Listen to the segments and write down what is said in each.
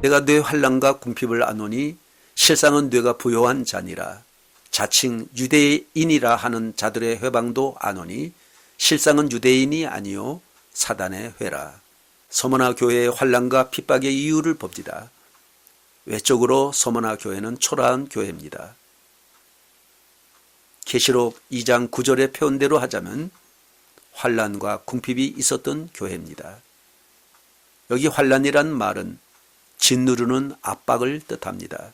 내가 뇌 환란과 궁핍을 아노니 실상은 뇌가 부요한 자니라. 자칭 유대인이라 하는 자들의 회방도 아노니 실상은 유대인이 아니요 사단의 회라. 서머나 교회의 환란과 핍박의 이유를 봅니다. 외적으로 서머나 교회는 초라한 교회입니다. 계시록 2장 9절의 표현대로 하자면 환란과 궁핍이 있었던 교회입니다. 여기 환란이란 말은 짓누르는 압박을 뜻합니다.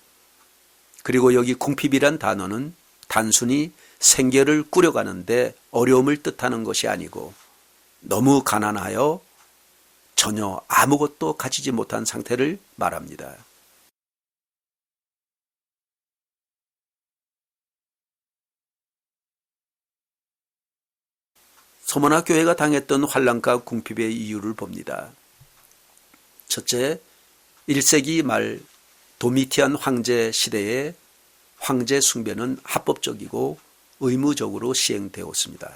그리고 여기 궁핍이란 단어는 단순히 생계를 꾸려가는데 어려움을 뜻하는 것이 아니고 너무 가난하여 전혀 아무것도 가지지 못한 상태를 말합니다. 서머나 교회가 당했던 환란과 궁핍의 이유를 봅니다. 첫째, 1세기 말 도미티안 황제 시대에 황제 숭배는 합법적이고 의무적으로 시행되었습니다.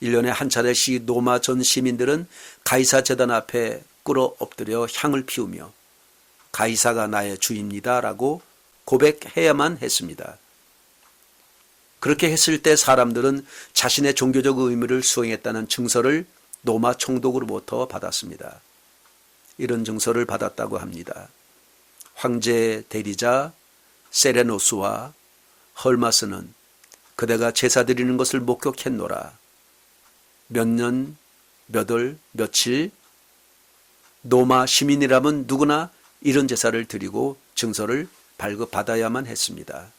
1년에 한 차례씩 로마 전 시민들은 가이사 제단 앞에 꿇어 엎드려 향을 피우며 가이사가 나의 주입니다 라고 고백해야만 했습니다. 그렇게 했을 때 사람들은 자신의 종교적 의무를 수행했다는 증서를 로마 총독으로부터 받았습니다. 이런 증서를 받았다고 합니다. 황제의 대리자 세레노스와 헐마스는 그대가 제사 드리는 것을 목격했노라. 몇 년, 몇 월, 며칠 로마 시민이라면 누구나 이런 제사를 드리고 증서를 발급받아야만 했습니다.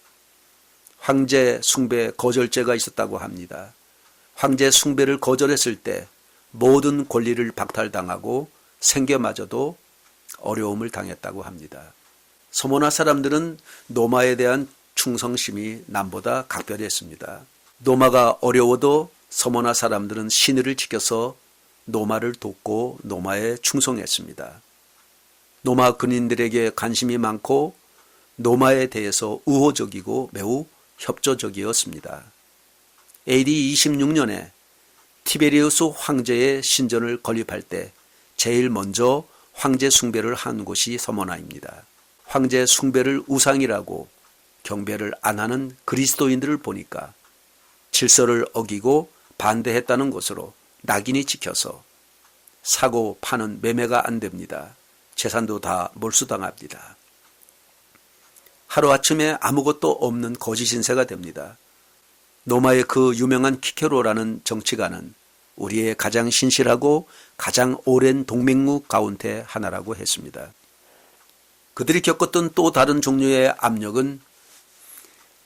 황제 숭배 거절죄가 있었다고 합니다. 황제 숭배를 거절했을 때 모든 권리를 박탈당하고 생계마저도 어려움을 당했다고 합니다. 서머나 사람들은 로마에 대한 충성심이 남보다 각별했습니다. 로마가 어려워도 서머나 사람들은 신의를 지켜서 로마를 돕고 로마에 충성했습니다. 로마 군인들에게 관심이 많고 로마에 대해서 우호적이고 매우 협조적이었습니다. AD 26년에 티베리우스 황제의 신전을 건립할 때 제일 먼저 황제 숭배를 한 곳이 서머나입니다. 황제 숭배를 우상이라고 경배를 안 하는 그리스도인들을 보니까 질서를 어기고 반대했다는 것으로 낙인이 찍혀서 사고 파는 매매가 안 됩니다. 재산도 다 몰수당합니다. 하루아침에 아무것도 없는 거지 신세가 됩니다. 로마의 그 유명한 키케로라는 정치가는 우리의 가장 신실하고 가장 오랜 동맹국 가운데 하나라고 했습니다. 그들이 겪었던 또 다른 종류의 압력은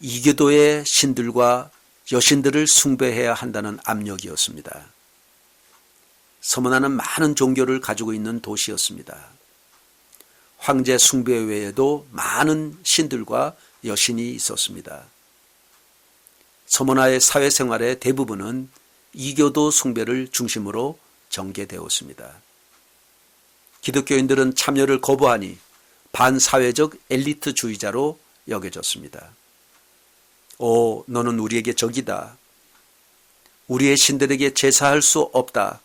이교도의 신들과 여신들을 숭배해야 한다는 압력이었습니다. 서머나는 많은 종교를 가지고 있는 도시였습니다. 황제 숭배 외에도 많은 신들과 여신이 있었습니다. 서머나의 사회생활의 대부분은 이교도 숭배를 중심으로 전개되었습니다. 기독교인들은 참여를 거부하니 반사회적 엘리트주의자로 여겨졌습니다. 오, 너는 우리에게 적이다. 우리의 신들에게 제사할 수 없다.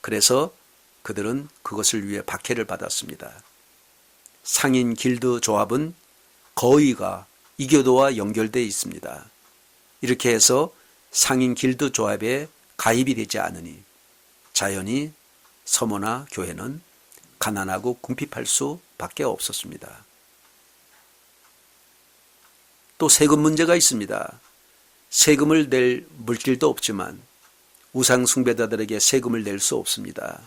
그래서 그들은 그것을 위해 박해를 받았습니다. 상인 길드 조합은 거의가 이교도와 연결되어 있습니다. 이렇게 해서 상인 길드 조합에 가입이 되지 않으니 자연히 서머나 교회는 가난하고 궁핍할 수밖에 없었습니다. 또 세금 문제가 있습니다. 세금을 낼 물질도 없지만 우상 숭배자들에게 세금을 낼 수 없습니다.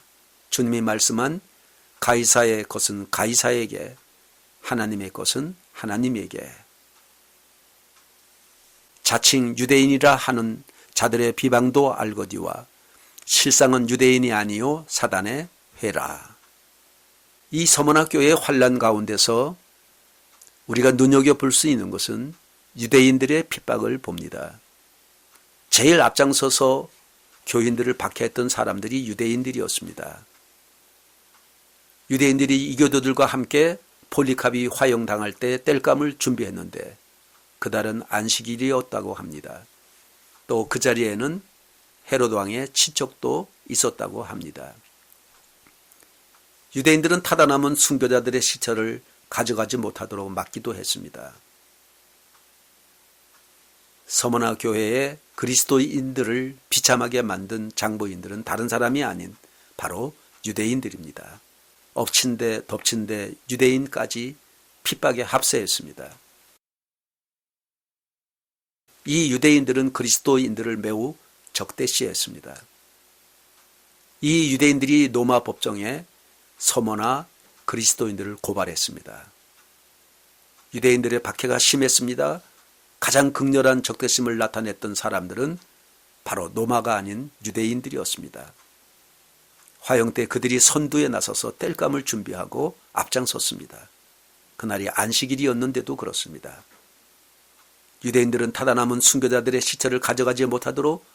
주님이 말씀한 가이사의 것은 가이사에게, 하나님의 것은 하나님에게. 자칭 유대인이라 하는 자들의 비방도 알거니와 실상은 유대인이 아니요 사단의 회라. 이 서머나 교회의 환란 가운데서 우리가 눈여겨볼 수 있는 것은 유대인들의 핍박을 봅니다. 제일 앞장서서 교인들을 박해했던 사람들이 유대인들이었습니다. 유대인들이 이교도들과 함께 폴리카비 화형당할 때 땔감을 준비했는데 그날은 안식일이었다고 합니다. 또 그 자리에는 헤롯 왕의 친척도 있었다고 합니다. 유대인들은 타다 남은 순교자들의 시체를 가져가지 못하도록 막기도 했습니다. 서머나 교회의 그리스도인들을 비참하게 만든 장보인들은 다른 사람이 아닌 바로 유대인들입니다. 엎친 데 덮친 데 유대인까지 핍박에 합세했습니다. 이 유대인들은 그리스도인들을 매우 적대시했습니다. 이 유대인들이 로마 법정에 서머나 그리스도인들을 고발했습니다. 유대인들의 박해가 심했습니다. 가장 극렬한 적대심을 나타냈던 사람들은 바로 로마가 아닌 유대인들이었습니다. 화형 때 그들이 선두에 나서서 땔감을 준비하고 앞장섰습니다. 그날이 안식일이었는데도 그렇습니다. 유대인들은 타다 남은 순교자들의 시체를 가져가지 못하도록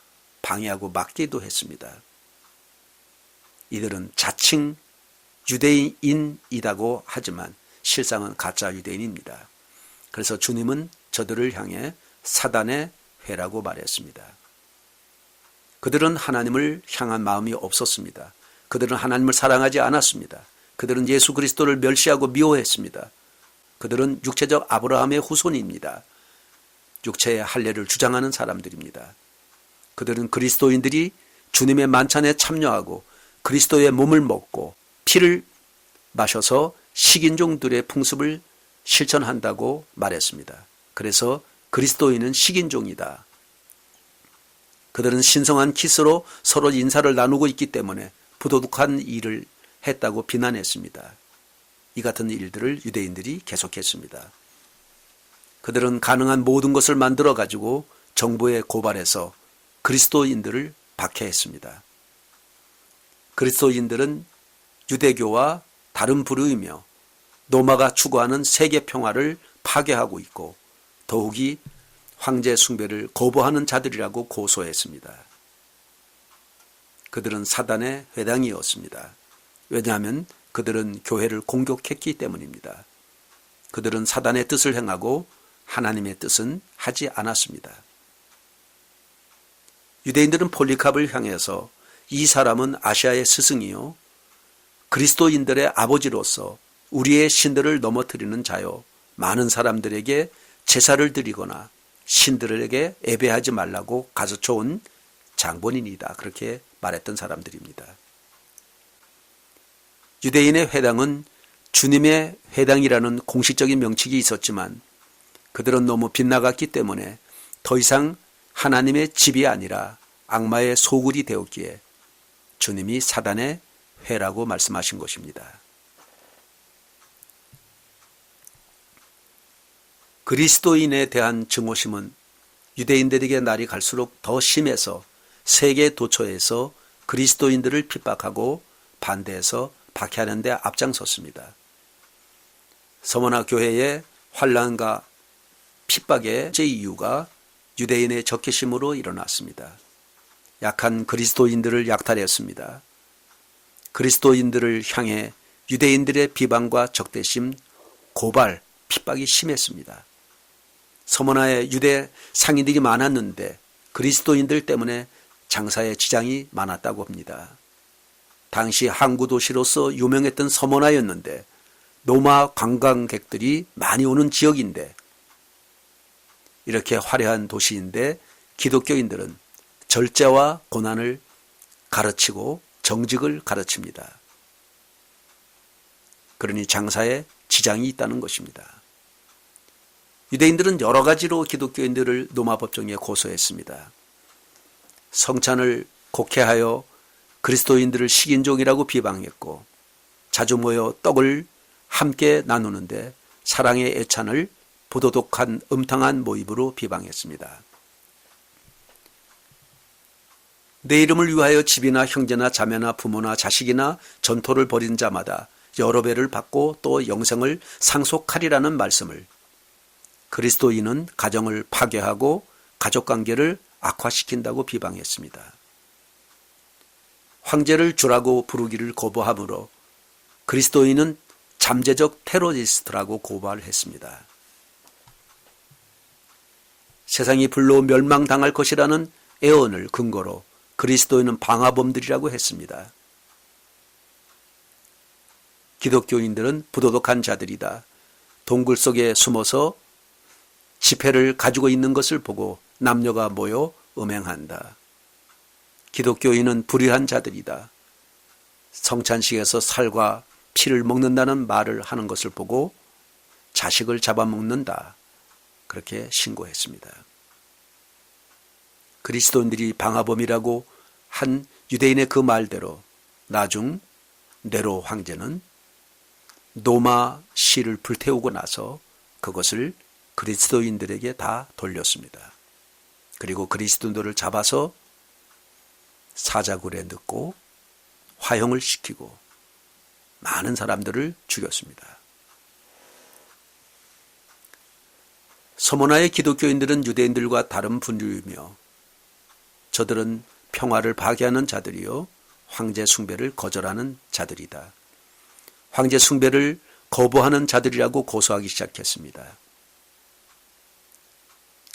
방해하고 막기도 했습니다. 이들은 자칭 유대인이라고 하지만 실상은 가짜 유대인입니다. 그래서 주님은 저들을 향해 사단의 회라고 말했습니다. 그들은 하나님을 향한 마음이 없었습니다. 그들은 하나님을 사랑하지 않았습니다. 그들은 예수 그리스도를 멸시하고 미워했습니다. 그들은 육체적 아브라함의 후손입니다. 육체의 할례를 주장하는 사람들입니다. 그들은 그리스도인들이 주님의 만찬에 참여하고 그리스도의 몸을 먹고 피를 마셔서 식인종들의 풍습을 실천한다고 말했습니다. 그래서 그리스도인은 식인종이다. 그들은 신성한 키스로 서로 인사를 나누고 있기 때문에 부도덕한 일을 했다고 비난했습니다. 이 같은 일들을 유대인들이 계속했습니다. 그들은 가능한 모든 것을 만들어 가지고 정부에 고발해서 그리스도인들을 박해했습니다. 그리스도인들은 유대교와 다른 부류이며 로마가 추구하는 세계 평화를 파괴하고 있고 더욱이 황제 숭배를 거부하는 자들이라고 고소했습니다. 그들은 사단의 회당이었습니다. 왜냐하면 그들은 교회를 공격했기 때문입니다. 그들은 사단의 뜻을 행하고 하나님의 뜻은 하지 않았습니다. 유대인들은 폴리캅을 향해서 이 사람은 아시아의 스승이요 그리스도인들의 아버지로서 우리의 신들을 넘어뜨리는 자요 많은 사람들에게 제사를 드리거나 신들에게 예배하지 말라고 가르쳐온 장본인이다. 그렇게 말했던 사람들입니다. 유대인의 회당은 주님의 회당이라는 공식적인 명칭이 있었지만 그들은 너무 빗나갔기 때문에 더 이상 하나님의 집이 아니라 악마의 소굴이 되었기에 주님이 사단의 회라고 말씀하신 것입니다. 그리스도인에 대한 증오심은 유대인들에게 날이 갈수록 더 심해서 세계 도처에서 그리스도인들을 핍박하고 반대해서 박해하는 데 앞장섰습니다. 서머나 교회의 환난과 핍박의 이유가 유대인의 적개심으로 일어났습니다. 약한 그리스도인들을 약탈했습니다. 그리스도인들을 향해 유대인들의 비방과 적대심, 고발, 핍박이 심했습니다. 서머나에 유대 상인들이 많았는데 그리스도인들 때문에 장사에 지장이 많았다고 합니다. 당시 항구 도시로서 유명했던 서머나였는데 로마 관광객들이 많이 오는 지역인데 이렇게 화려한 도시인데 기독교인들은 절제와 고난을 가르치고 정직을 가르칩니다. 그러니 장사에 지장이 있다는 것입니다. 유대인들은 여러 가지로 기독교인들을 로마 법정에 고소했습니다. 성찬을 곡해하여 그리스도인들을 식인종이라고 비방했고 자주 모여 떡을 함께 나누는데 사랑의 애찬을 부도덕한 음탕한 모임으로 비방했습니다. 내 이름을 위하여 집이나 형제나 자매나 부모나 자식이나 전토를 벌인 자마다 여러 배를 받고 또 영생을 상속하리라는 말씀을 그리스도인은 가정을 파괴하고 가족관계를 악화시킨다고 비방했습니다. 황제를 주라고 부르기를 거부하므로 그리스도인은 잠재적 테러리스트라고 고발했습니다. 세상이 불로 멸망당할 것이라는 애언을 근거로 그리스도인은 방화범들이라고 했습니다. 기독교인들은 부도덕한 자들이다. 동굴 속에 숨어서 지폐를 가지고 있는 것을 보고 남녀가 모여 음행한다. 기독교인은 불의한 자들이다. 성찬식에서 살과 피를 먹는다는 말을 하는 것을 보고 자식을 잡아먹는다. 그렇게 신고했습니다. 그리스도인들이 방화범이라고 한 유대인의 그 말대로 나중 네로 황제는 노마 시를 불태우고 나서 그것을 그리스도인들에게 다 돌렸습니다. 그리고 그리스도인들을 잡아서 사자굴에 넣고 화형을 시키고 많은 사람들을 죽였습니다. 서머나의 기독교인들은 유대인들과 다른 분류이며 저들은 평화를 파괴하는 자들이요 황제 숭배를 거절하는 자들이다. 황제 숭배를 거부하는 자들이라고 고소하기 시작했습니다.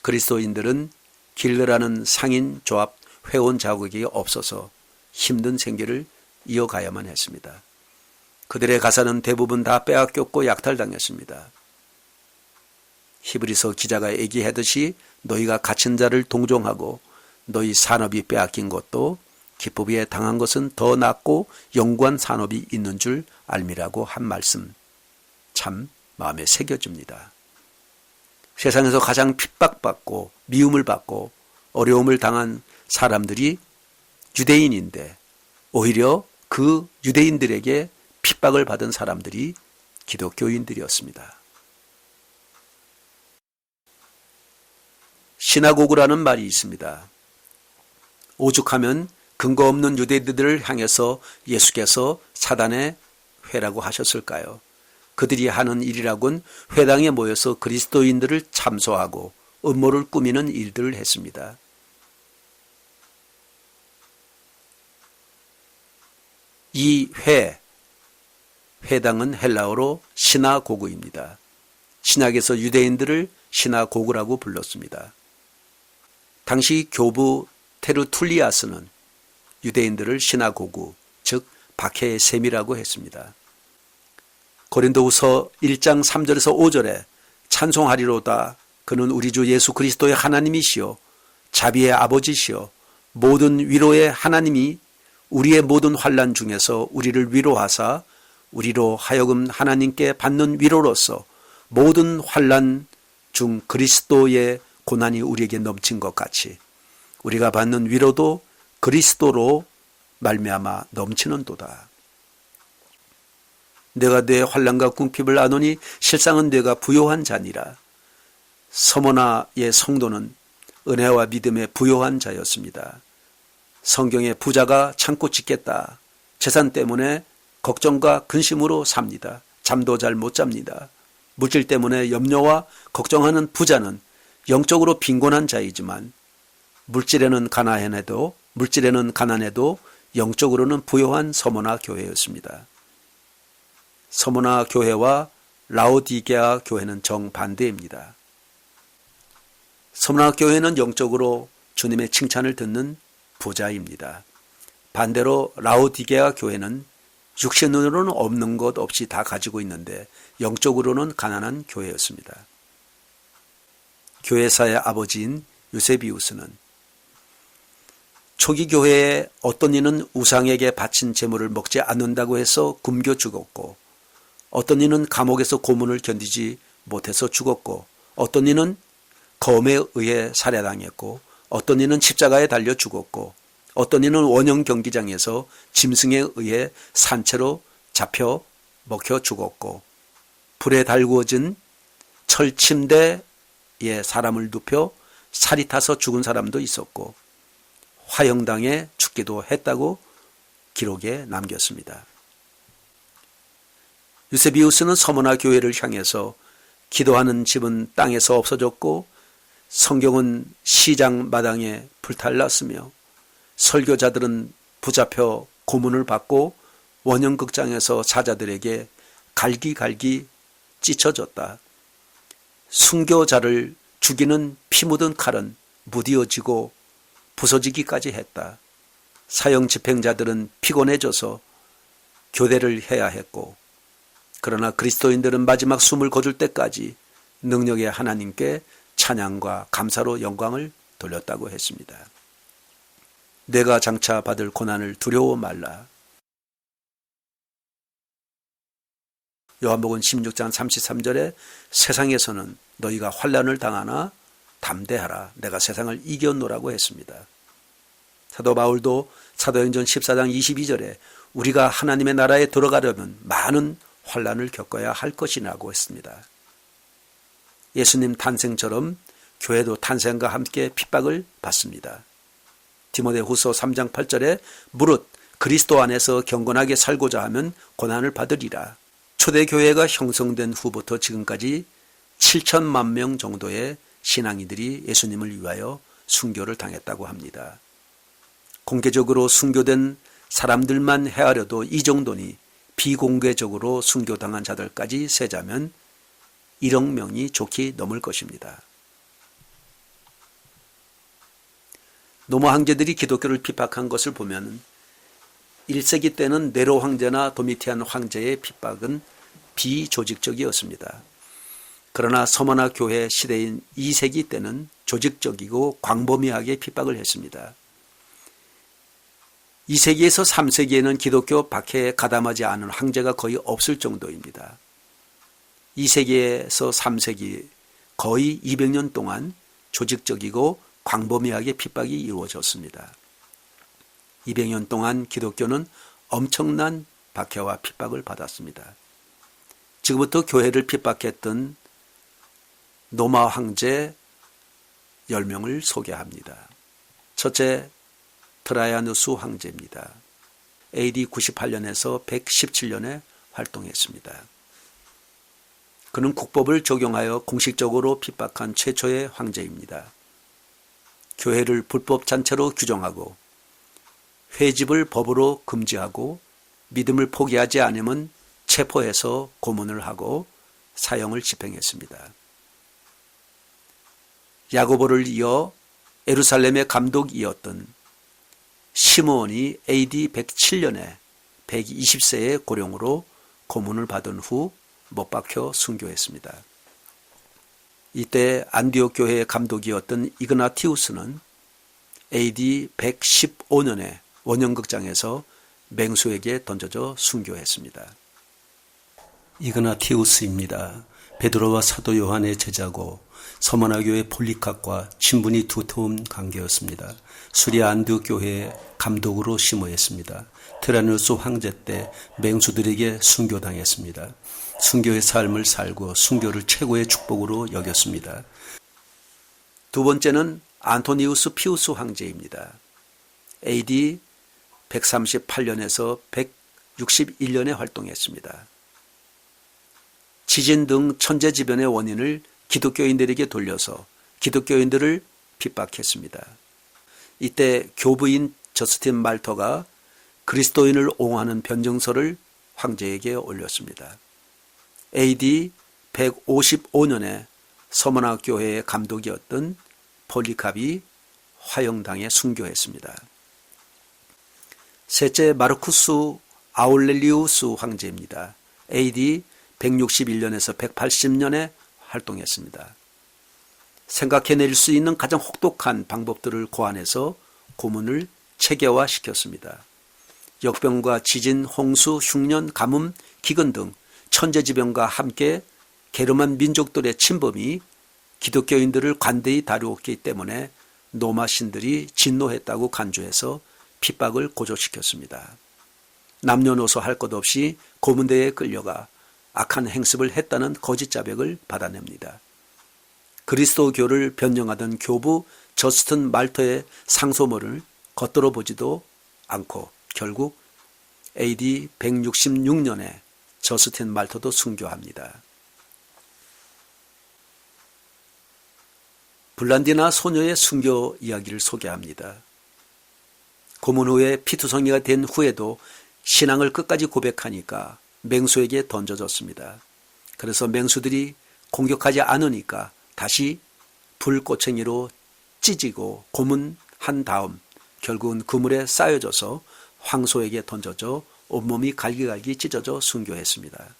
그리스도인들은 길르라는 상인 조합 회원 자격이 없어서 힘든 생계를 이어가야만 했습니다. 그들의 가사는 대부분 다 빼앗겼고 약탈당했습니다. 히브리서 기자가 얘기하듯이 너희가 갇힌 자를 동정하고 너희 산업이 빼앗긴 것도 기쁘게 당한 것은 더 낫고 영구한 산업이 있는 줄 알미라고 한 말씀 참 마음에 새겨집니다. 세상에서 가장 핍박받고 미움을 받고 어려움을 당한 사람들이 유대인인데 오히려 그 유대인들에게 핍박을 받은 사람들이 기독교인들이었습니다. 시나고그라는 말이 있습니다. 오죽하면 근거 없는 유대인들을 향해서 예수께서 사단의 회라고 하셨을까요? 그들이 하는 일이라곤 회당에 모여서 그리스도인들을 참소하고 음모를 꾸미는 일들을 했습니다. 이 회당은 헬라어로 시나고그입니다. 신약에서 유대인들을 시나고그라고 불렀습니다. 당시 교부 테르툴리아스는 유대인들을 시나고그, 즉 박해의 셈이라고 했습니다. 고린도후서 1장 3절에서 5절에 찬송하리로다. 그는 우리 주 예수 그리스도의 하나님이시요 자비의 아버지시요 모든 위로의 하나님이 우리의 모든 환난 중에서 우리를 위로하사 우리로 하여금 하나님께 받는 위로로서 모든 환난 중 그리스도의 고난이 우리에게 넘친 것 같이 우리가 받는 위로도 그리스도로 말미암아 넘치는도다. 내가 내 환난과 궁핍을 아노니 실상은 내가 부요한 자니라. 서머나의 성도는 은혜와 믿음에 부요한 자였습니다. 성경에 부자가 참고 짓겠다. 재산 때문에 걱정과 근심으로 삽니다. 잠도 잘 못 잡니다. 물질 때문에 염려와 걱정하는 부자는 영적으로 빈곤한 자이지만 물질에는 가난해도 영적으로는 부요한 서머나 교회였습니다. 서머나 교회와 라오디게아 교회는 정반대입니다. 서머나 교회는 영적으로 주님의 칭찬을 듣는 부자입니다. 반대로 라오디게아 교회는 육신으로는 없는 것 없이 다 가지고 있는데 영적으로는 가난한 교회였습니다. 교회사의 아버지인 유세비우스는 초기 교회에 어떤 이는 우상에게 바친 제물을 먹지 않는다고 해서 굶겨 죽었고 어떤 이는 감옥에서 고문을 견디지 못해서 죽었고 어떤 이는 검에 의해 살해당했고 어떤 이는 십자가에 달려 죽었고 어떤 이는 원형 경기장에서 짐승에 의해 산채로 잡혀 먹혀 죽었고 불에 달구어진 철침대에 사람을 눕혀 살이 타서 죽은 사람도 있었고 화형당해 죽기도 했다고 기록에 남겼습니다. 유세비우스는 서머나 교회를 향해서 기도하는 집은 땅에서 없어졌고 성경은 시장 마당에 불탈났으며 설교자들은 붙잡혀 고문을 받고 원형극장에서 사자들에게 갈기갈기 찢어졌다. 순교자를 죽이는 피 묻은 칼은 무디어지고 부서지기까지 했다. 사형 집행자들은 피곤해져서 교대를 해야 했고 그러나 그리스도인들은 마지막 숨을 거둘 때까지 능력의 하나님께 찬양과 감사로 영광을 돌렸다고 했습니다. 내가 장차 받을 고난을 두려워 말라. 요한복음 16장 33절에 세상에서는 너희가 환난을 당하나 담대하라. 내가 세상을 이겼노라고 했습니다. 사도 바울도 사도행전 14장 22절에 우리가 하나님의 나라에 들어가려면 많은 환난을 겪어야 할 것이라고 했습니다. 예수님 탄생처럼 교회도 탄생과 함께 핍박을 받습니다. 디모데후서 3장 8절에 무릇 그리스도 안에서 경건하게 살고자 하면 고난을 받으리라. 초대교회가 형성된 후부터 지금까지 7천만 명 정도의 신앙인들이 예수님을 위하여 순교를 당했다고 합니다. 공개적으로 순교된 사람들만 헤아려도 이 정도니 비공개적으로 순교당한 자들까지 세자면 1억 명이 좋게 넘을 것입니다. 로마 황제들이 기독교를 핍박한 것을 보면 1세기 때는 네로 황제나 도미티안 황제의 핍박은 비조직적이었습니다. 그러나 서머나 교회 시대인 2세기 때는 조직적이고 광범위하게 핍박을 했습니다. 2세기에서 3세기에는 기독교 박해에 가담하지 않은 황제가 거의 없을 정도입니다. 2세기에서 3세기 거의 200년 동안 조직적이고 광범위하게 핍박이 이루어졌습니다. 200년 동안 기독교는 엄청난 박해와 핍박을 받았습니다. 지금부터 교회를 핍박했던 로마 황제 10명을 소개합니다. 첫째, 트라이아누스 황제입니다. AD 98년에서 117년에 활동했습니다. 그는 국법을 적용하여 공식적으로 핍박한 최초의 황제입니다. 교회를 불법 잔치로 규정하고 회집을 법으로 금지하고 믿음을 포기하지 않으면 체포해서 고문을 하고 사형을 집행했습니다. 야고보를 이어 예루살렘의 감독이었던 시므온이 AD 107년에 120세의 고령으로 고문을 받은 후 못 박혀 순교했습니다. 이때 안디옥 교회의 감독이었던 이그나티우스는 AD 115년에 원형극장에서 맹수에게 던져져 순교했습니다. 이그나티우스입니다. 베드로와 사도 요한의 제자고 서머나 교회 폴리캅과 친분이 두터운 관계였습니다. 수리아 안디옥 교회의 감독으로 심호했습니다. 트라이아누스 황제 때 맹수들에게 순교당했습니다. 순교의 삶을 살고 순교를 최고의 축복으로 여겼습니다. 두 번째는 안토니우스 피우스 황제입니다. AD 138년에서 161년에 활동했습니다. 지진 등 천재지변의 원인을 기독교인들에게 돌려서 기독교인들을 핍박했습니다. 이때 교부인 저스틴 말터가 그리스도인을 옹호하는 변증서를 황제에게 올렸습니다. AD 155년에 서머나 교회의 감독이었던 폴리캅이 화형당해 순교했습니다. 셋째, 마르쿠스 아울렐리우스 황제입니다. AD 161년에서 180년에 활동했습니다. 생각해낼 수 있는 가장 혹독한 방법들을 고안해서 고문을 체계화시켰습니다. 역병과 지진, 홍수, 흉년, 가뭄, 기근 등 천재지변과 함께 게르만 민족들의 침범이 기독교인들을 관대히 다루었기 때문에 로마 신들이 진노했다고 간주해서 핍박을 고조시켰습니다. 남녀노소 할 것 없이 고문대에 끌려가 악한 행습을 했다는 거짓 자백을 받아냅니다. 그리스도교를 변형하던 교부 저스틴 말터의 상소문을 겉들어 보지도 않고 결국 AD 166년에 저스틴 말터도 순교합니다. 블란디나 소녀의 순교 이야기를 소개합니다. 고문 후에 피투성이가 된 후에도 신앙을 끝까지 고백하니까 맹수에게 던져졌습니다. 그래서 맹수들이 공격하지 않으니까 다시 불꽃챙이로 찢이고 고문한 다음 결국은 그물에 쌓여져서 황소에게 던져져 온몸이 갈기갈기 찢어져 순교했습니다.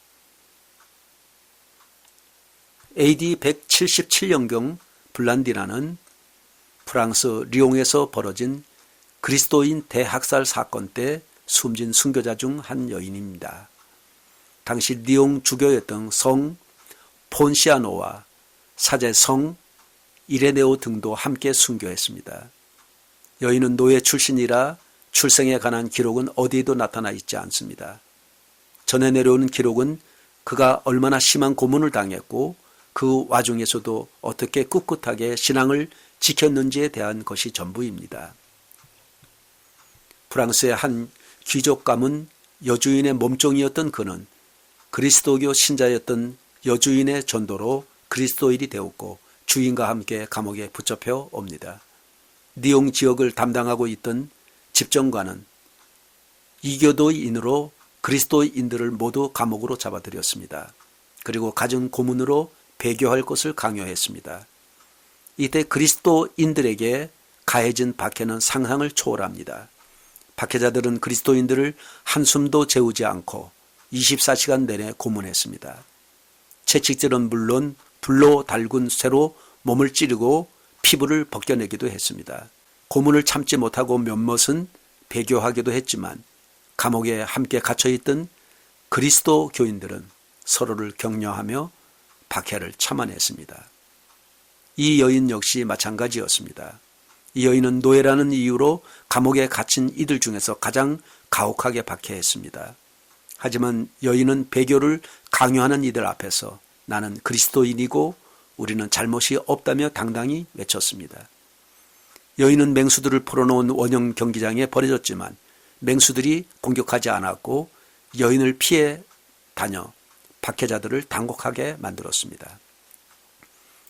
AD 177년경 블란디나는 프랑스 리옹에서 벌어진 그리스도인 대학살 사건 때 숨진 순교자 중 한 여인입니다. 당시 리옹 주교였던 성 폰시아노와 사제 성 이레네오 등도 함께 순교했습니다. 여인은 노예 출신이라 출생에 관한 기록은 어디에도 나타나 있지 않습니다. 전해 내려오는 기록은 그가 얼마나 심한 고문을 당했고 그 와중에서도 어떻게 꿋꿋하게 신앙을 지켰는지에 대한 것이 전부입니다. 프랑스의 한 귀족 가문 여주인의 몸종이었던 그는 그리스도교 신자였던 여주인의 전도로 그리스도인이 되었고 주인과 함께 감옥에 붙잡혀 옵니다. 리옹 지역을 담당하고 있던 집정관은 이교도인으로 그리스도인들을 모두 감옥으로 잡아들였습니다. 그리고 갖은 고문으로 배교할 것을 강요했습니다. 이때 그리스도인들에게 가해진 박해는 상상을 초월합니다. 박해자들은 그리스도인들을 한숨도 재우지 않고 24시간 내내 고문했습니다. 채찍질은 물론 불로 달군 쇠로 몸을 찌르고 피부를 벗겨내기도 했습니다. 고문을 참지 못하고 몇몇은 배교하기도 했지만 감옥에 함께 갇혀있던 그리스도 교인들은 서로를 격려하며 박해를 참아냈습니다. 이 여인 역시 마찬가지였습니다. 이 여인은 노예라는 이유로 감옥에 갇힌 이들 중에서 가장 가혹하게 박해했습니다. 하지만 여인은 배교를 강요하는 이들 앞에서 나는 그리스도인이고 우리는 잘못이 없다며 당당히 외쳤습니다. 여인은 맹수들을 풀어놓은 원형 경기장에 버려졌지만 맹수들이 공격하지 않았고 여인을 피해 다녀 박해자들을 당혹하게 만들었습니다.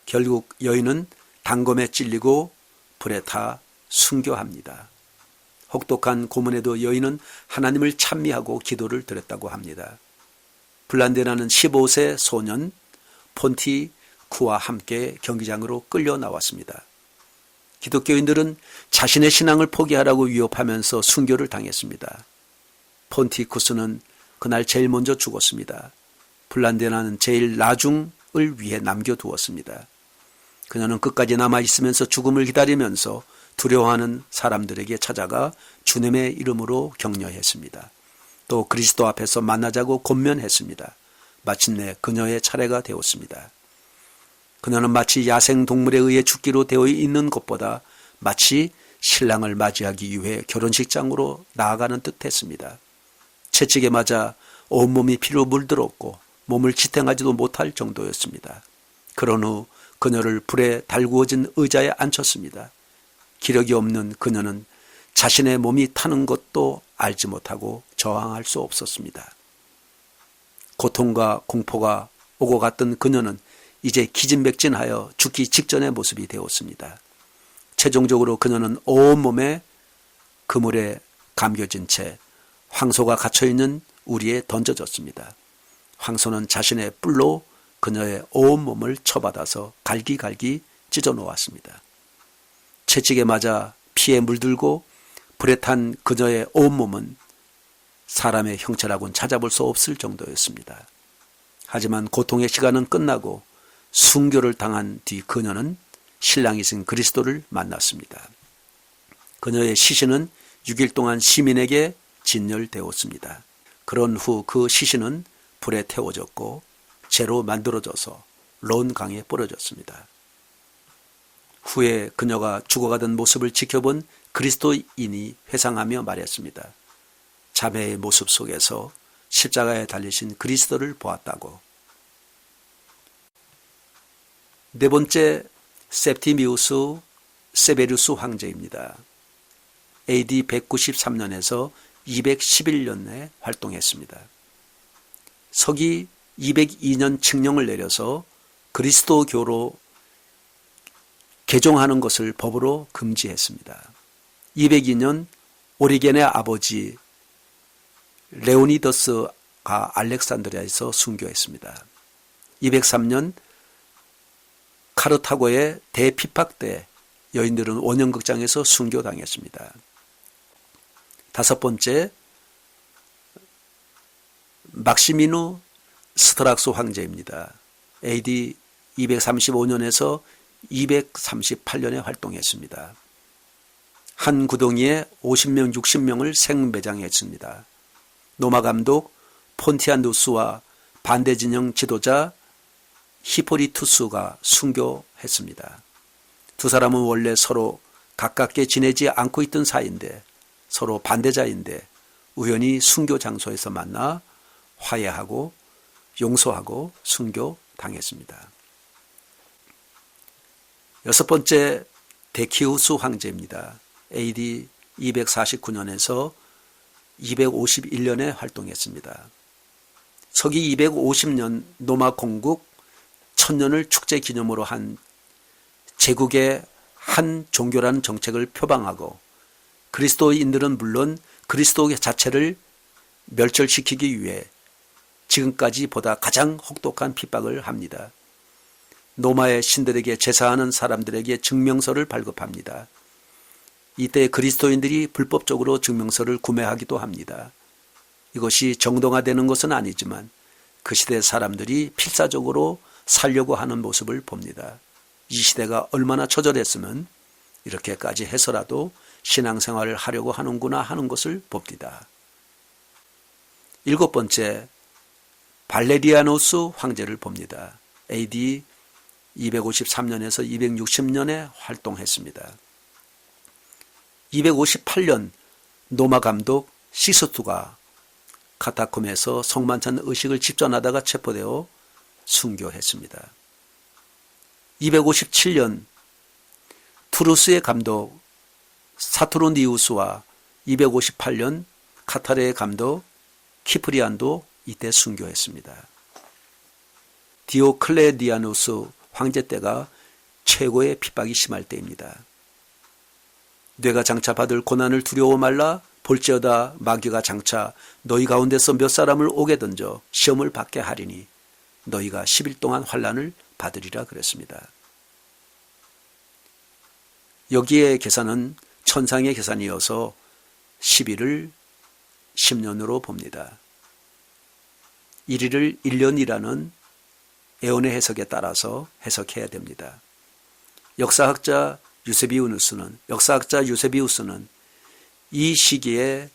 결국 여인은 단검에 찔리고 불에 타 순교합니다. 혹독한 고문에도 여인은 하나님을 찬미하고 기도를 드렸다고 합니다. 블란디나는 15세 소년 폰티쿠와 함께 경기장으로 끌려 나왔습니다. 기독교인들은 자신의 신앙을 포기하라고 위협하면서 순교를 당했습니다. 폰티쿠스는 그날 제일 먼저 죽었습니다. 블란디나는 제일 나중을 위해 남겨두었습니다. 그녀는 끝까지 남아있으면서 죽음을 기다리면서 두려워하는 사람들에게 찾아가 주님의 이름으로 격려했습니다. 또 그리스도 앞에서 만나자고 권면했습니다. 마침내 그녀의 차례가 되었습니다. 그녀는 마치 야생동물에 의해 죽기로 되어 있는 것보다 마치 신랑을 맞이하기 위해 결혼식장으로 나아가는 듯 했습니다. 채찍에 맞아 온몸이 피로 물들었고 몸을 지탱하지도 못할 정도였습니다. 그런 후 그녀를 불에 달구어진 의자에 앉혔습니다. 기력이 없는 그녀는 자신의 몸이 타는 것도 알지 못하고 저항할 수 없었습니다. 고통과 공포가 오고 갔던 그녀는 이제 기진맥진하여 죽기 직전의 모습이 되었습니다. 최종적으로 그녀는 온몸에 그물에 감겨진 채 황소가 갇혀있는 우리에 던져졌습니다. 황소는 자신의 뿔로 그녀의 온몸을 쳐받아서 갈기갈기 찢어놓았습니다. 채찍에 맞아 피에 물들고 불에 탄 그녀의 온몸은 사람의 형체라고는 찾아볼 수 없을 정도였습니다. 하지만 고통의 시간은 끝나고 순교를 당한 뒤 그녀는 신랑이신 그리스도를 만났습니다. 그녀의 시신은 6일 동안 시민에게 진열되었습니다. 그런 후 그 시신은 불에 태워졌고 재로 만들어져서 론강에 뿌려졌습니다. 후에 그녀가 죽어가던 모습을 지켜본 그리스도인이 회상하며 말했습니다. 자매의 모습 속에서 십자가에 달리신 그리스도를 보았다고. 네 번째, septimius severus 황제입니다. AD 193년에서 211년에 활동했습니다. 서기 202년 칙령을 내려서 그리스도교로 개종하는 것을 법으로 금지했습니다. 202년 오리겐의 아버지 레오니더스가 알렉산드리아에서 순교했습니다. 203년 카르타고의 대핍박 때 여인들은 원형극장에서 순교당했습니다. 다섯 번째, 막시미누 스트락스 황제입니다. AD 235년에서 238년에 활동했습니다. 한 구덩이에 50명, 60명을 생매장했습니다. 노마 감독 폰티아누스와 반대 진영 지도자 히포리투스가 순교했습니다. 두 사람은 원래 서로 가깝게 지내지 않고 있던 사이인데 서로 반대자인데 우연히 순교 장소에서 만나 화해하고 용서하고 순교당했습니다. 여섯 번째 데키우스 황제입니다. AD 249년에서 251년에 활동했습니다. 서기 250년 노마 공국 천년을 축제 기념으로 한 제국의 한 종교라는 정책을 표방하고 그리스도인들은 물론 그리스도 자체를 멸절시키기 위해 지금까지 보다 가장 혹독한 핍박을 합니다. 노마의 신들에게 제사하는 사람들에게 증명서를 발급합니다. 이때 그리스도인들이 불법적으로 증명서를 구매하기도 합니다. 이것이 정당화되는 것은 아니지만 그 시대 사람들이 필사적으로 살려고 하는 모습을 봅니다. 이 시대가 얼마나 처절했으면 이렇게까지 해서라도 신앙생활을 하려고 하는구나 하는 것을 봅니다. 일곱 번째 발레리아노스 황제를 봅니다. AD 253년에서 260년에 활동했습니다. 258년 노마 감독 시스투가 카타콤에서 성만찬 의식을 집전하다가 체포되어 순교했습니다. 257년 투르스의 감독 사투르니우스와 258년 카타르의 감독 키프리안도 이때 순교했습니다. 디오클레디아누스 황제 때가 최고의 핍박이 심할 때입니다. 뇌가 장차받을 고난을 두려워 말라 볼지어다 마귀가 장차 너희 가운데서 몇 사람을 오게 던져 시험을 받게 하리니 너희가 10일 동안 환난을 받으리라 그랬습니다. 여기에 계산은 천상의 계산이어서 10일을 10년으로 봅니다. 1일을 1년이라는 에온의 해석에 따라서 해석해야 됩니다. 역사학자 유세비우스는 이 시기에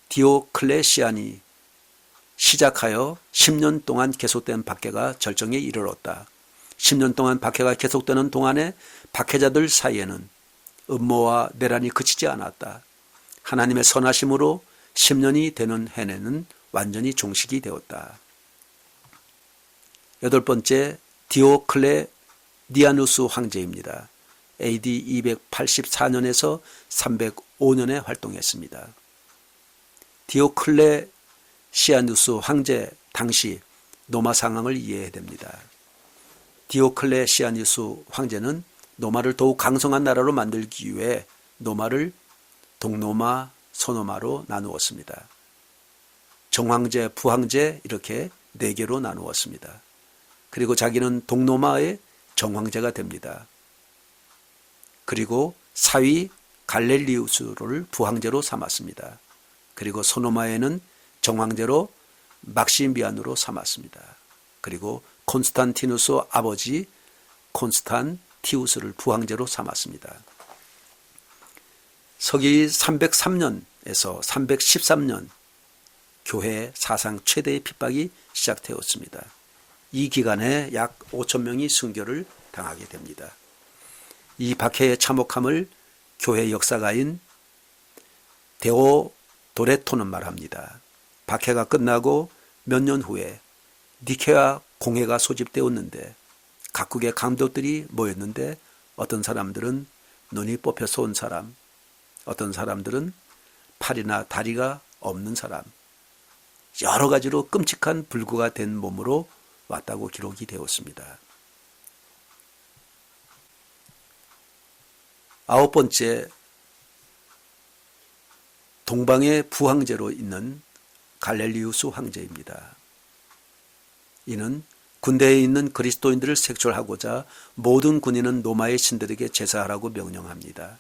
디오클레시안이 시작하여 10년 동안 계속된 박해가 절정에 이르렀다. 10년 동안 박해가 계속되는 동안에 박해자들 사이에는 음모와 내란이 그치지 않았다. 하나님의 선하심으로 10년이 되는 해내는 완전히 종식이 되었다. 여덟 번째 디오클레디아누스 황제입니다. AD 284년에서 305년에 활동했습니다. 디오클레시아누스 황제 당시 노마 상황을 이해해야 됩니다. 디오클레시아누스 황제는 노마를 더욱 강성한 나라로 만들기 위해 노마를 동노마, 서노마로 나누었습니다. 정황제, 부황제 이렇게 4개로 나누었습니다. 그리고 자기는 동노마의 정황제가 됩니다. 그리고 사위 갈렐리우스를 부황제로 삼았습니다. 그리고 소노마에는 정황제로 막시미안으로 삼았습니다. 그리고 콘스탄티누스 아버지 콘스탄티우스를 부황제로 삼았습니다. 서기 303년에서 313년 교회 사상 최대의 핍박이 시작되었습니다. 이 기간에 약 5,000명이 순교를 당하게 됩니다. 이 박해의 참혹함을 교회 역사가인 데오도레토는 말합니다. 박해가 끝나고 몇 년 후에 니케아 공회가 소집되었는데 각국의 감독들이 모였는데 어떤 사람들은 눈이 뽑혀서 온 사람, 어떤 사람들은 팔이나 다리가 없는 사람, 여러 가지로 끔찍한 불구가 된 몸으로 왔다고 기록이 되었습니다. 아홉 번째, 동방의 부황제로 있는 갈렐리우스 황제입니다. 이는 군대에 있는 그리스도인들을 색출하고자 모든 군인은 노마의 신들에게 제사하라고 명령합니다.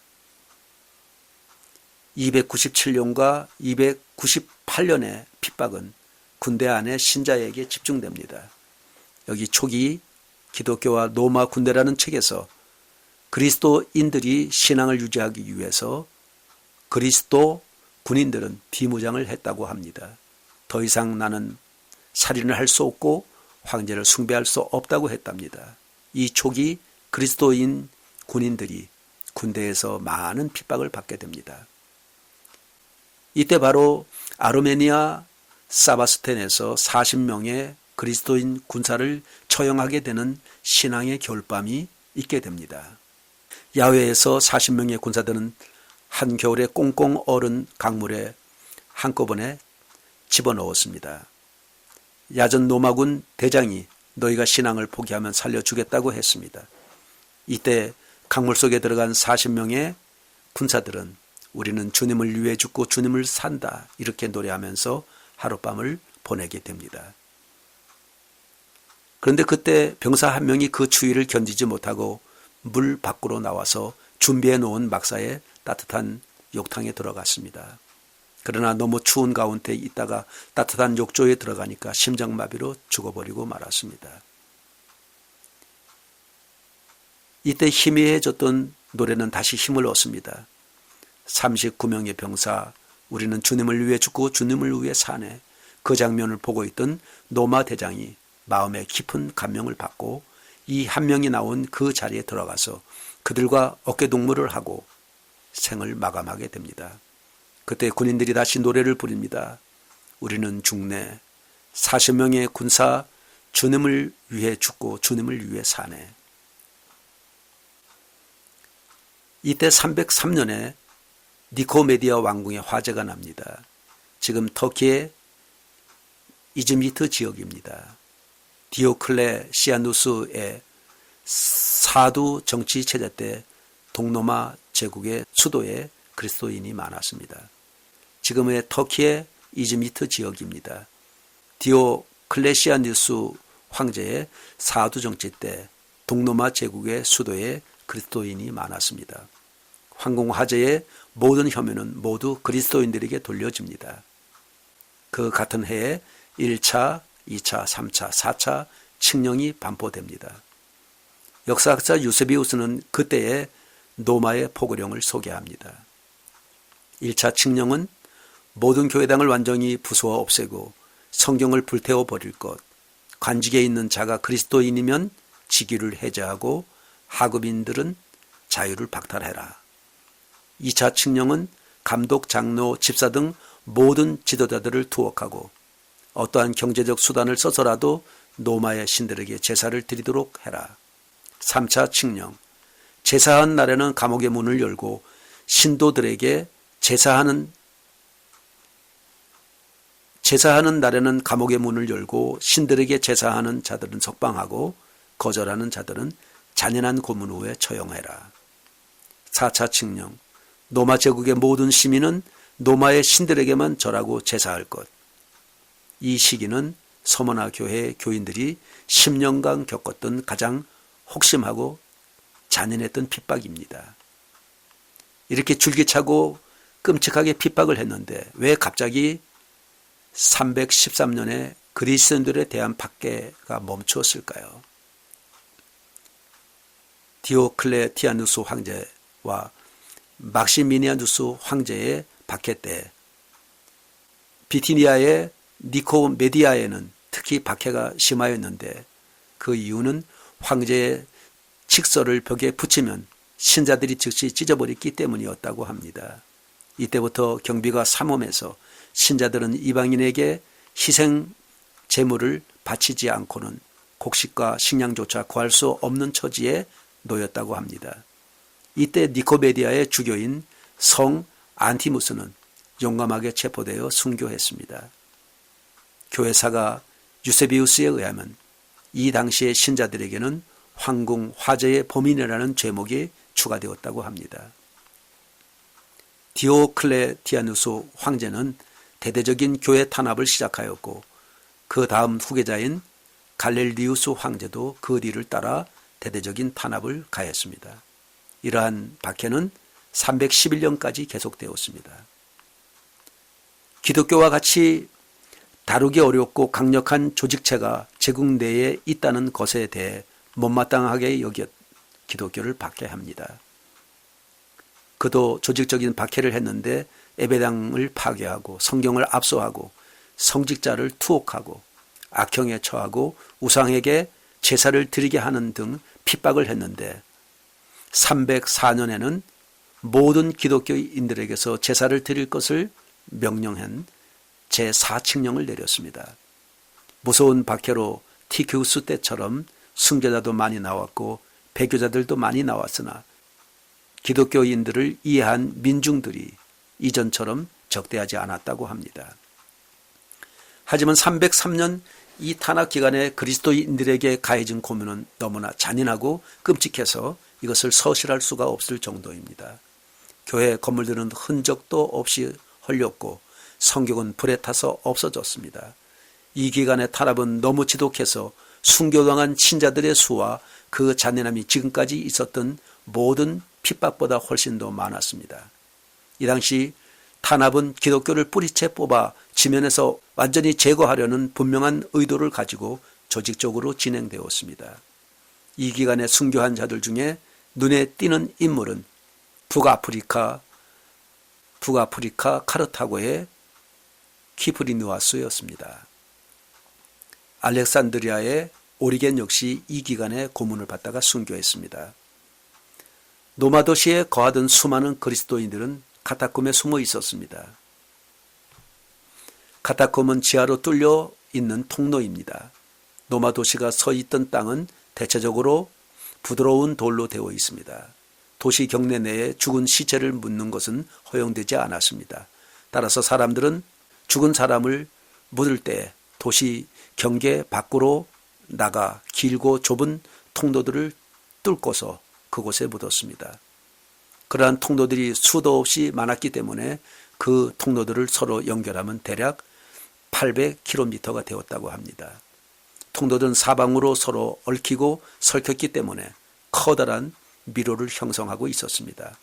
297년과 298년의 핍박은 군대 안의 신자에게 집중됩니다. 여기 초기 기독교와 로마 군대라는 책에서 그리스도인들이 신앙을 유지하기 위해서 그리스도 군인들은 비무장을 했다고 합니다. 더 이상 나는 살인을 할 수 없고 황제를 숭배할 수 없다고 했답니다. 이 초기 그리스도인 군인들이 군대에서 많은 핍박을 받게 됩니다. 이때 바로 아르메니아 사바스텐에서 40명의 그리스도인 군사를 처형하게 되는 신앙의 겨울밤이 있게 됩니다. 야외에서 40명의 군사들은 한겨울에 꽁꽁 얼은 강물에 한꺼번에 집어넣었습니다. 야전 로마군 대장이 너희가 신앙을 포기하면 살려주겠다고 했습니다. 이때 강물 속에 들어간 40명의 군사들은 우리는 주님을 위해 죽고 주님을 산다 이렇게 노래하면서 하룻밤을 보내게 됩니다. 그런데 그때 병사 한 명이 그 추위를 견디지 못하고 물 밖으로 나와서 준비해 놓은 막사에 따뜻한 욕탕에 들어갔습니다. 그러나 너무 추운 가운데 있다가 따뜻한 욕조에 들어가니까 심장마비로 죽어버리고 말았습니다. 이때 희미해졌던 노래는 다시 힘을 얻습니다. 39명의 병사, 우리는 주님을 위해 죽고 주님을 위해 사네. 그 장면을 보고 있던 로마 대장이 마음에 깊은 감명을 받고 이 한 명이 나온 그 자리에 들어가서 그들과 어깨동무를 하고 생을 마감하게 됩니다. 그때 군인들이 다시 노래를 부릅니다. 우리는 죽네. 40명의 군사, 주님을 위해 죽고 주님을 위해 사네. 이때 303년에 니코메디아 왕궁의 화재가 납니다. 지금 터키의 이즈미트 지역입니다. 디오클레시아누스의 사두 정치 체제 때 동로마 제국의 수도에 그리스도인이 많았습니다. 지금의 터키의 이즈미트 지역입니다. 디오클레시아누스 황제의 사두 정치 때 동로마 제국의 수도에 그리스도인이 많았습니다. 황궁 화재의 모든 혐의는 모두 그리스도인들에게 돌려집니다. 그 같은 해에 1차, 2차, 3차, 4차 칙령이 반포됩니다. 역사학자 유세비우스는 그때의 로마의 포고령을 소개합니다. 1차 칙령은 모든 교회당을 완전히 부수어 없애고 성경을 불태워 버릴 것, 관직에 있는 자가 그리스도인이면 직위를 해제하고 하급인들은 자유를 박탈해라. 2차 칙령은 감독, 장로, 집사 등 모든 지도자들을 투옥하고 어떠한 경제적 수단을 써서라도 로마의 신들에게 제사를 드리도록 해라. 3차 칙령, 제사한 날에는 감옥의 문을 열고 신도들에게 제사하는 날에는 감옥의 문을 열고 신들에게 제사하는 자들은 석방하고 거절하는 자들은 잔인한 고문 후에 처형해라. 4차 칙령, 로마 제국의 모든 시민은 로마의 신들에게만 절하고 제사할 것. 이 시기는 서머나 교회의 교인들이 10년간 겪었던 가장 혹심하고 잔인했던 핍박입니다. 이렇게 줄기차고 끔찍하게 핍박을 했는데 왜 갑자기 313년에 그리스도인들에 대한 박해가 멈추었을까요? 디오클레티아누스 황제와 막시미니아누스 황제의 박해 때 비티니아의 니코메디아에는 특히 박해가 심하였는데 그 이유는 황제의 칙서를 벽에 붙이면 신자들이 즉시 찢어버렸기 때문이었다고 합니다. 이때부터 경비가 삼엄해서 신자들은 이방인에게 희생 제물을 바치지 않고는 곡식과 식량조차 구할 수 없는 처지에 놓였다고 합니다. 이때 니코메디아의 주교인 성 안티무스는 용감하게 체포되어 순교했습니다. 교회사가 유세비우스에 의하면 이 당시의 신자들에게는 황궁 화재의 범인이라는 죄목이 추가되었다고 합니다. 디오클레티아누스 황제는 대대적인 교회 탄압을 시작하였고 그 다음 후계자인 갈렐리우스 황제도 그 뒤를 따라 대대적인 탄압을 가했습니다. 이러한 박해는 311년까지 계속되었습니다. 기독교와 같이 다루기 어렵고 강력한 조직체가 제국 내에 있다는 것에 대해 못마땅하게 여겨 기독교를 박해합니다. 그도 조직적인 박해를 했는데 예배당을 파괴하고 성경을 압수하고 성직자를 투옥하고 악형에 처하고 우상에게 제사를 드리게 하는 등 핍박을 했는데 304년에는 모든 기독교인들에게서 제사를 드릴 것을 명령한 제4칙령을 내렸습니다. 무서운 박해로 티키우스 때처럼 순교자도 많이 나왔고 배교자들도 많이 나왔으나 기독교인들을 이해한 민중들이 이전처럼 적대하지 않았다고 합니다. 하지만 303년 이 탄압 기간에 그리스도인들에게 가해진 고문은 너무나 잔인하고 끔찍해서 이것을 서실할 수가 없을 정도입니다. 교회 건물들은 흔적도 없이 헐렸고 성경은 불에 타서 없어졌습니다. 이 기간의 탄압은 너무 지독해서 순교당한 신자들의 수와 그 잔인함이 지금까지 있었던 모든 핍박보다 훨씬 더 많았습니다. 이 당시 탄압은 기독교를 뿌리채 뽑아 지면에서 완전히 제거하려는 분명한 의도를 가지고 조직적으로 진행되었습니다. 이 기간에 순교한 자들 중에 눈에 띄는 인물은 북아프리카 카르타고의 키프리누아스였습니다. 알렉산드리아의 오리겐 역시 이 기간에 고문을 받다가 순교했습니다. 노마 도시에 거하던 수많은 그리스도인들은 카타콤에 숨어 있었습니다. 카타콤은 지하로 뚫려 있는 통로입니다. 노마 도시가 서 있던 땅은 대체적으로 부드러운 돌로 되어 있습니다. 도시 경내 내에 죽은 시체를 묻는 것은 허용되지 않았습니다. 따라서 사람들은 죽은 사람을 묻을 때 도시 경계 밖으로 나가 길고 좁은 통로들을 뚫고서 그곳에 묻었습니다. 그러한 통로들이 수도 없이 많았기 때문에 그 통로들을 서로 연결하면 대략 800km가 되었다고 합니다. 통로들은 사방으로 서로 얽히고 설켰기 때문에 커다란 미로를 형성하고 있었습니다.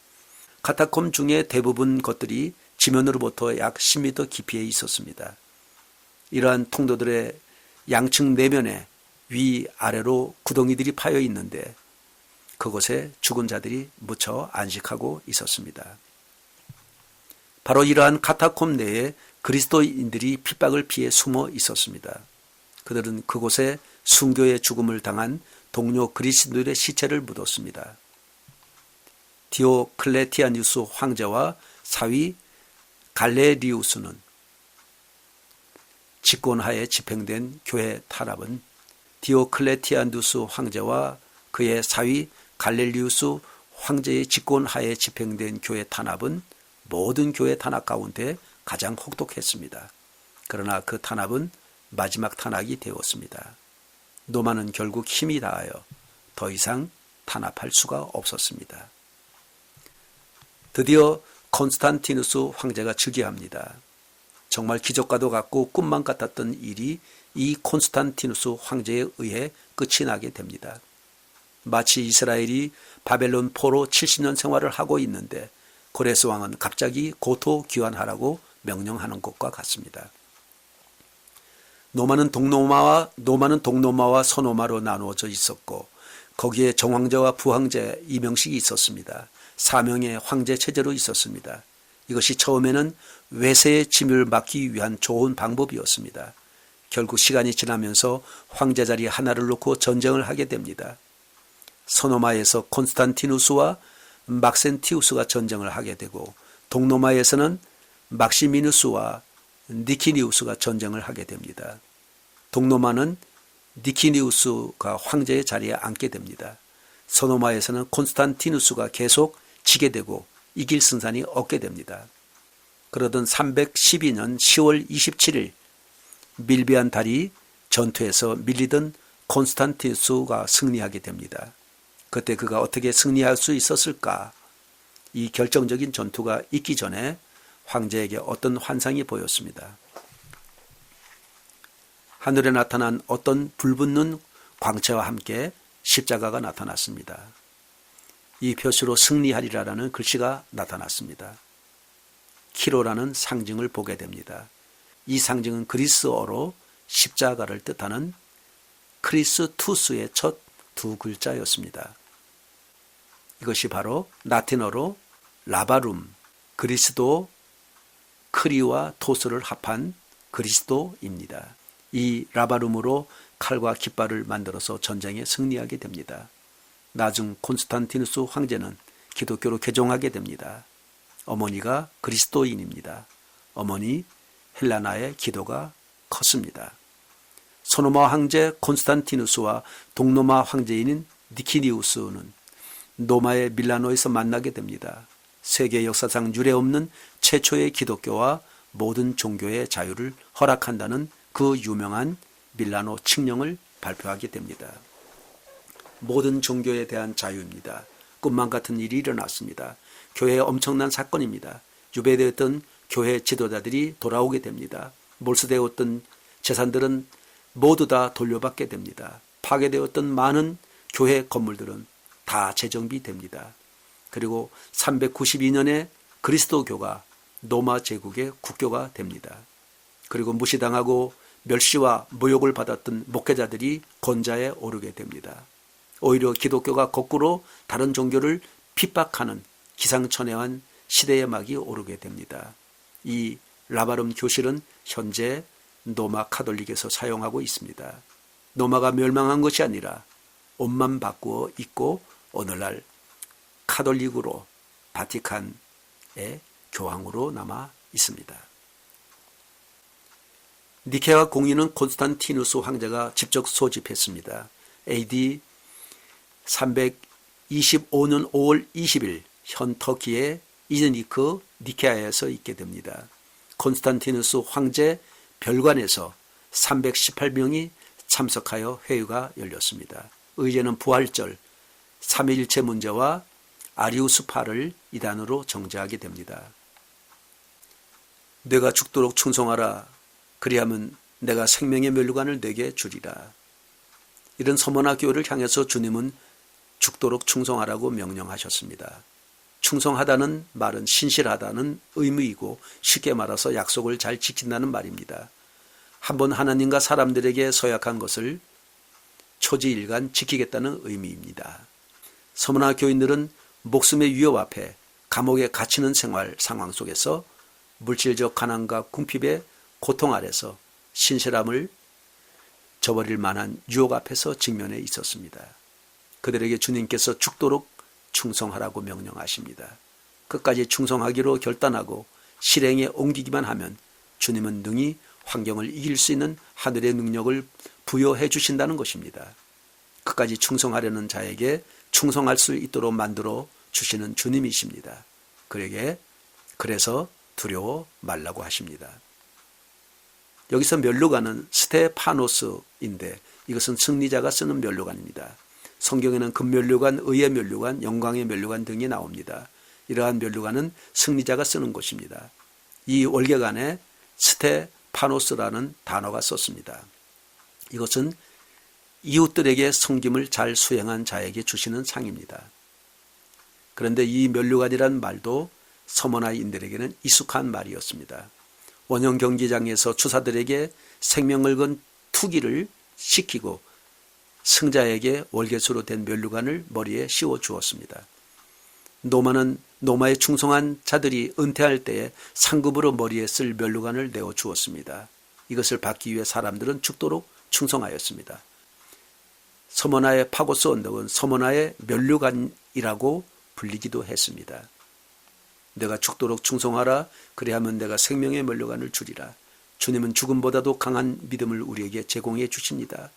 카타콤 중에 대부분 것들이 지면으로부터 약 10m 깊이에 있었습니다. 이러한 통로들의 양측 내면에 위아래로 구덩이들이 파여 있는데 그곳에 죽은 자들이 묻혀 안식하고 있었습니다. 바로 이러한 카타콤 내에 그리스도인들이 핍박을 피해 숨어 있었습니다. 그들은 그곳에 순교의 죽음을 당한 동료 그리스도인들의 시체를 묻었습니다. 디오클레티아누스 황제와 사위 갈레리우스는 집권하에 집행된 교회 탄압은 디오클레티아누스 황제와 그의 사위 갈렐리우스 황제의 집권하에 집행된 교회 탄압은 모든 교회 탄압 가운데 가장 혹독했습니다. 그러나 그 탄압은 마지막 탄압이 되었습니다. 노마는 결국 힘이 다하여 더 이상 탄압할 수가 없었습니다. 드디어 콘스탄티누스 황제가 즉위합니다. 정말 기적과도 같고 꿈만 같았던 일이 이 콘스탄티누스 황제에 의해 끝이 나게 됩니다. 마치 이스라엘이 바벨론 포로 70년 생활을 하고 있는데 고레스 왕은 갑자기 고토 귀환하라고 명령하는 것과 같습니다. 노마는 동노마와 서노마로 나누어져 있었고 거기에 정황제와 부황제 2명씩이 있었습니다. 4명의 황제 체제로 있었습니다. 이것이 처음에는 외세의 침입을 막기 위한 좋은 방법이었습니다. 결국 시간이 지나면서 황제 자리 하나를 놓고 전쟁을 하게 됩니다. 서노마에서 콘스탄티누스와 막센티우스가 전쟁을 하게 되고 동노마에서는 막시미누스와 니키니우스가 전쟁을 하게 됩니다. 동노마는 니키니우스가 황제의 자리에 앉게 됩니다. 서노마에서는 콘스탄티누스가 계속 지게 되고 이길 승산이 없게 됩니다. 그러던 312년 10월 27일 밀비안 다리 전투에서 밀리던 콘스탄티누스가 승리하게 됩니다. 그때 그가 어떻게 승리할 수 있었을까? 이 결정적인 전투가 있기 전에 황제에게 어떤 환상이 보였습니다. 하늘에 나타난 어떤 불붙는 광채와 함께 십자가가 나타났습니다. 이 표시로 승리하리라라는 글씨가 나타났습니다. 키로라는 상징을 보게 됩니다. 이 상징은 그리스어로 십자가를 뜻하는 크리스투스의 첫 두 글자였습니다. 이것이 바로 라틴어로 라바룸, 그리스도, 크리와 토스를 합한 그리스도입니다. 이 라바룸으로 칼과 깃발을 만들어서 전쟁에 승리하게 됩니다. 나중 콘스탄티누스 황제는 기독교로 개종하게 됩니다. 어머니가 그리스도인입니다. 어머니 헬라나의 기도가 컸습니다. 소노마 황제 콘스탄티누스와 동로마 황제인 니키디우스는 로마의 밀라노에서 만나게 됩니다. 세계 역사상 유례없는 최초의 기독교와 모든 종교의 자유를 허락한다는 그 유명한 밀라노 칙령을 발표하게 됩니다. 모든 종교에 대한 자유입니다. 꿈만 같은 일이 일어났습니다. 교회의 엄청난 사건입니다. 유배되었던 교회 지도자들이 돌아오게 됩니다. 몰수되었던 재산들은 모두 다 돌려받게 됩니다. 파괴되었던 많은 교회 건물들은 다 재정비됩니다. 그리고 392년에 그리스도교가 로마 제국의 국교가 됩니다. 그리고 무시당하고 멸시와 모욕을 받았던 목회자들이 권좌에 오르게 됩니다. 오히려 기독교가 거꾸로 다른 종교를 핍박하는 기상천외한 시대의 막이 오르게 됩니다. 이 라바룸 교실은 현재 로마 카톨릭에서 사용하고 있습니다. 로마가 멸망한 것이 아니라 옷만 바꾸어 입고 오늘날 카톨릭으로 바티칸의 교황으로 남아 있습니다. 니케아 공의는 콘스탄티누스 황제가 직접 소집했습니다. AD 325년 5월 20일 현 터키의 이즈니크 니케아에서 있게 됩니다. 콘스탄티누스 황제 별관에서 318명이 참석하여 회의가 열렸습니다. 의제는 부활절, 삼위일체 문제와 아리우스파를 이단으로 정죄하게 됩니다. 내가 죽도록 충성하라. 그리하면 내가 생명의 면류관을 내게 주리라. 이런 서머나 교회를 향해서 주님은 죽도록 충성하라고 명령하셨습니다. 충성하다는 말은 신실하다는 의미이고 쉽게 말해서 약속을 잘 지킨다는 말입니다. 한번 하나님과 사람들에게 서약한 것을 초지일간 지키겠다는 의미입니다. 서머나 교인들은 목숨의 위협 앞에 감옥에 갇히는 생활 상황 속에서 물질적 가난과 궁핍의 고통 아래서 신실함을 저버릴 만한 유혹 앞에서 직면해 있었습니다. 그들에게 주님께서 죽도록 충성하라고 명령하십니다. 끝까지 충성하기로 결단하고 실행에 옮기기만 하면 주님은 능히 환경을 이길 수 있는 하늘의 능력을 부여해 주신다는 것입니다. 끝까지 충성하려는 자에게 충성할 수 있도록 만들어 주시는 주님이십니다. 그에게 그래서 두려워 말라고 하십니다. 여기서 면류관은 스테파노스인데 이것은 승리자가 쓰는 면류관입니다. 성경에는 금면류관, 의의 면류관, 영광의 면류관 등이 나옵니다. 이러한 면류관은 승리자가 쓰는 것입니다. 이 월계관에 스테파노스라는 단어가 썼습니다. 이것은 이웃들에게 섬김을 잘 수행한 자에게 주시는 상입니다. 그런데 이 면류관이란 말도 서머나인들에게는 익숙한 말이었습니다. 원형 경기장에서 추사들에게 생명을 건 투기를 시키고 승자에게 월계수로 된 면류관을 머리에 씌워 주었습니다. 노마는 노마에 충성한 자들이 은퇴할 때에 상급으로 머리에 쓸 면류관을 내어 주었습니다. 이것을 받기 위해 사람들은 죽도록 충성하였습니다. 서머나의 파고스 언덕은 서머나의 면류관이라고 불리기도 했습니다. 내가 죽도록 충성하라. 그리하면 내가 생명의 면류관을 주리라. 주님은 죽음보다도 강한 믿음을 우리에게 제공해 주십니다.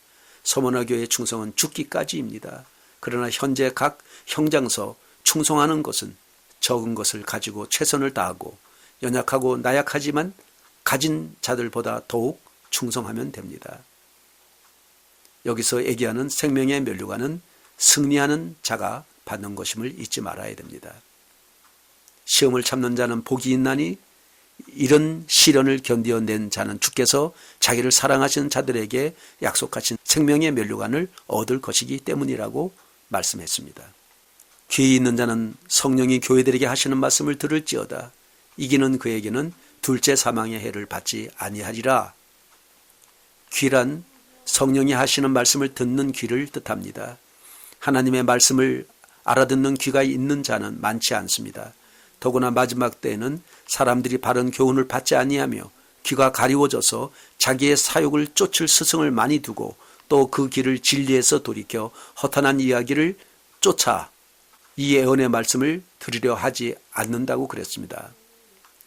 서머나 교회의 충성은 죽기까지입니다. 그러나 현재 각 형장서 충성하는 것은 적은 것을 가지고 최선을 다하고 연약하고 나약하지만 가진 자들보다 더욱 충성하면 됩니다. 여기서 얘기하는 생명의 면류관은 승리하는 자가 받는 것임을 잊지 말아야 됩니다. 시험을 참는 자는 복이 있나니 이런 시련을 견디어낸 자는 주께서 자기를 사랑하시는 자들에게 약속하신 생명의 면류관을 얻을 것이기 때문이라고 말씀했습니다. 귀 있는 자는 성령이 교회들에게 하시는 말씀을 들을지어다. 이기는 그에게는 둘째 사망의 해를 받지 아니하리라. 귀란 성령이 하시는 말씀을 듣는 귀를 뜻합니다. 하나님의 말씀을 알아듣는 귀가 있는 자는 많지 않습니다. 더구나 마지막 때에는 사람들이 바른 교훈을 받지 아니하며 귀가 가리워져서 자기의 사욕을 쫓을 스승을 많이 두고 또 그 길을 진리에서 돌이켜 허탄한 이야기를 쫓아 이 예언의 말씀을 들으려 하지 않는다고 그랬습니다.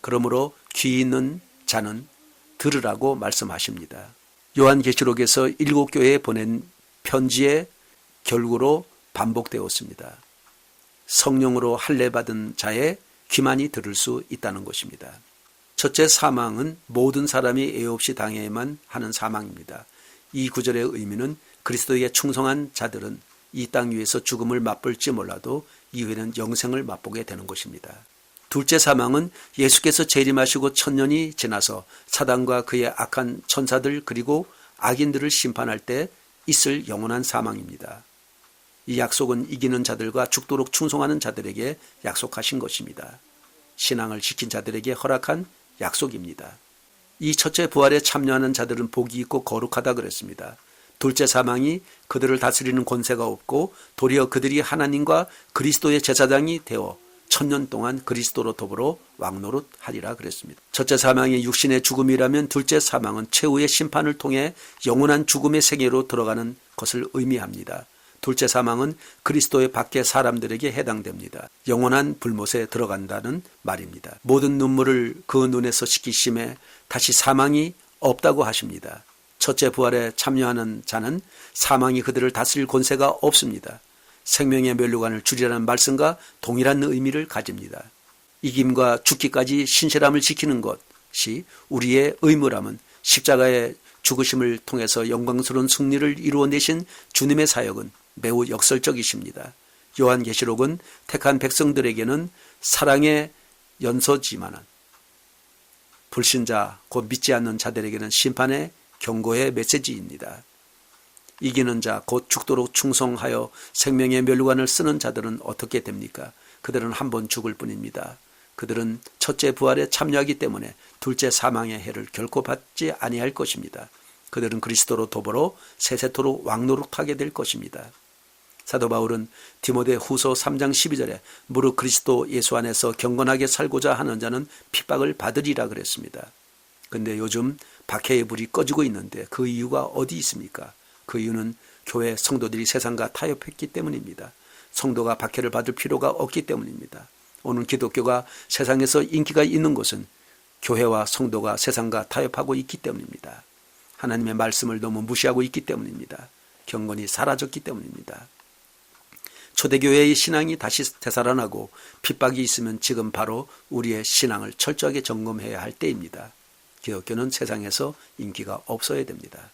그러므로 귀 있는 자는 들으라고 말씀하십니다. 요한계시록에서 7교회에 보낸 편지의 결구로 반복되었습니다. 성령으로 할례받은 자의 귀만이 들을 수 있다는 것입니다. 첫째 사망은 모든 사람이 애 없이 당해야만 하는 사망입니다. 이 구절의 의미는 그리스도에게 충성한 자들은 이 땅 위에서 죽음을 맛볼지 몰라도 이후에는 영생을 맛보게 되는 것입니다. 둘째 사망은 예수께서 재림하시고 1000년이 지나서 사단과 그의 악한 천사들 그리고 악인들을 심판할 때 있을 영원한 사망입니다. 이 약속은 이기는 자들과 죽도록 충성하는 자들에게 약속하신 것입니다. 신앙을 지킨 자들에게 허락한 약속입니다. 이 첫째 부활에 참여하는 자들은 복이 있고 거룩하다 그랬습니다. 둘째 사망이 그들을 다스리는 권세가 없고 도리어 그들이 하나님과 그리스도의 제사장이 되어 1000년 동안 그리스도로 더불어 왕노릇하리라 그랬습니다. 첫째 사망이 육신의 죽음이라면 둘째 사망은 최후의 심판을 통해 영원한 죽음의 세계로 들어가는 것을 의미합니다. 둘째 사망은 그리스도의 밖의 사람들에게 해당됩니다. 영원한 불못에 들어간다는 말입니다. 모든 눈물을 그 눈에서 씻기심에 다시 사망이 없다고 하십니다. 첫째 부활에 참여하는 자는 사망이 그들을 다스릴 권세가 없습니다. 생명의 면류관을 주리라는 말씀과 동일한 의미를 가집니다. 이김과 죽기까지 신실함을 지키는 것이 우리의 의무라면 십자가의 죽으심을 통해서 영광스러운 승리를 이루어내신 주님의 사역은 매우 역설적이십니다. 요한계시록은 택한 백성들에게는 사랑의 연서지만 불신자 곧 믿지 않는 자들에게는 심판의 경고의 메시지입니다. 이기는 자 곧 죽도록 충성하여 생명의 면류관을 쓰는 자들은 어떻게 됩니까? 그들은 한 번 죽을 뿐입니다. 그들은 첫째 부활에 참여하기 때문에 둘째 사망의 해를 결코 받지 아니할 것입니다. 그들은 그리스도로 더불어 세세토록 왕노릇하게 될 것입니다. 사도 바울은 디모데 후서 3장 12절에 무릇 그리스도 예수 안에서 경건하게 살고자 하는 자는 핍박을 받으리라 그랬습니다. 근데 요즘 박해의 불이 꺼지고 있는데 그 이유가 어디 있습니까? 그 이유는 교회 성도들이 세상과 타협했기 때문입니다. 성도가 박해를 받을 필요가 없기 때문입니다. 오늘 기독교가 세상에서 인기가 있는 것은 교회와 성도가 세상과 타협하고 있기 때문입니다. 하나님의 말씀을 너무 무시하고 있기 때문입니다. 경건이 사라졌기 때문입니다. 초대교회의 신앙이 다시 되살아나고 핍박이 있으면 지금 바로 우리의 신앙을 철저하게 점검해야 할 때입니다. 기독교는 세상에서 인기가 없어야 됩니다.